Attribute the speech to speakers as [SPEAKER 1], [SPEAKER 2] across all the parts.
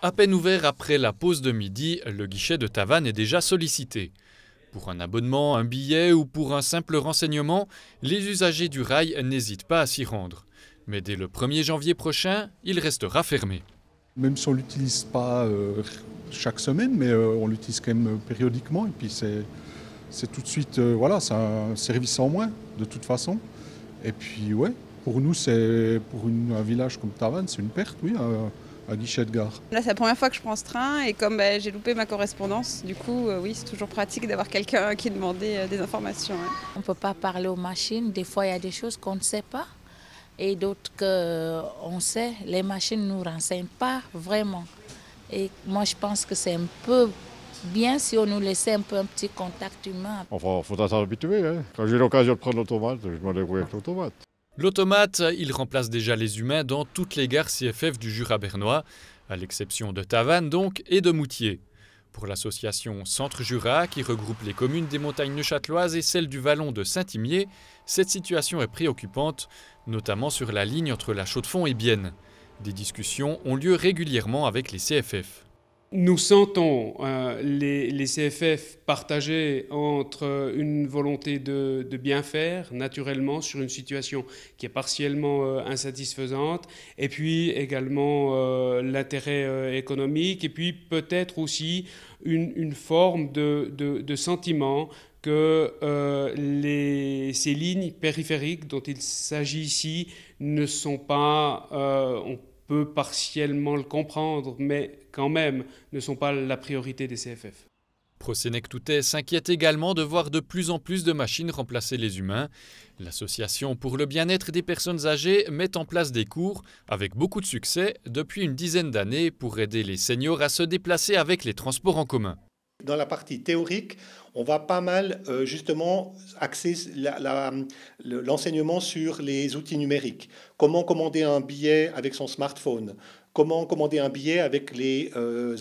[SPEAKER 1] À peine ouvert après la pause de midi, le guichet de Tavannes est déjà sollicité. Pour un abonnement, un billet ou pour un simple renseignement, les usagers du rail n'hésitent pas à s'y rendre. Mais dès le 1er janvier prochain, il restera fermé.
[SPEAKER 2] Même si on ne l'utilise pas chaque semaine, mais on l'utilise quand même périodiquement. Et puis c'est tout de suite, voilà, c'est un service en moins, de toute façon. Et puis ouais, pour nous, pour un village comme Tavannes, c'est une perte, oui, un guichet de gare.
[SPEAKER 3] Là, c'est la première fois que je prends ce train et comme j'ai loupé ma correspondance, du coup, oui, c'est toujours pratique d'avoir quelqu'un qui demandait des informations. Ouais.
[SPEAKER 4] On ne peut pas parler aux machines. Des fois, il y a des choses qu'on ne sait pas et d'autres qu'on sait. Les machines ne nous renseignent pas vraiment. Et moi, je pense que c'est un peu bien si on nous laissait un petit contact humain.
[SPEAKER 5] Enfin, il faudra s'en habituer. Hein. Quand j'ai l'occasion de prendre l'automate, je m'en débrouille avec l'automate.
[SPEAKER 1] L'automate, il remplace déjà les humains dans toutes les gares CFF du Jura bernois, à l'exception de Tavannes donc et de Moutier. Pour l'association Centre Jura, qui regroupe les communes des montagnes neuchâteloises et celles du vallon de Saint-Imier, cette situation est préoccupante, notamment sur la ligne entre La Chaux-de-Fonds et Bienne. Des discussions ont lieu régulièrement avec les CFF.
[SPEAKER 6] Nous sentons les CFF partagés entre une volonté de bien faire, naturellement, sur une situation qui est partiellement insatisfaisante, et puis également l'intérêt économique, et puis peut-être aussi une forme de sentiment que ces lignes périphériques dont il s'agit ici ne sont pas... on peut partiellement le comprendre, mais quand même ne sont pas la priorité des CFF.
[SPEAKER 1] Prosenec-Toutais s'inquiète également de voir de plus en plus de machines remplacer les humains. L'association pour le bien-être des personnes âgées met en place des cours, avec beaucoup de succès, depuis une dizaine d'années pour aider les seniors à se déplacer avec les transports en commun.
[SPEAKER 7] Dans la partie théorique, on va pas mal justement axer l'enseignement sur les outils numériques. Comment commander un billet avec son smartphone, comment commander un billet avec les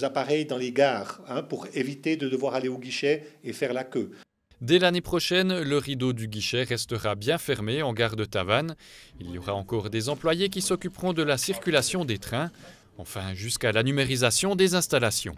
[SPEAKER 7] appareils dans les gares, pour éviter de devoir aller au guichet et faire la queue.
[SPEAKER 1] Dès l'année prochaine, le rideau du guichet restera bien fermé en gare de Tavannes. Il y aura encore des employés qui s'occuperont de la circulation des trains, enfin jusqu'à la numérisation des installations.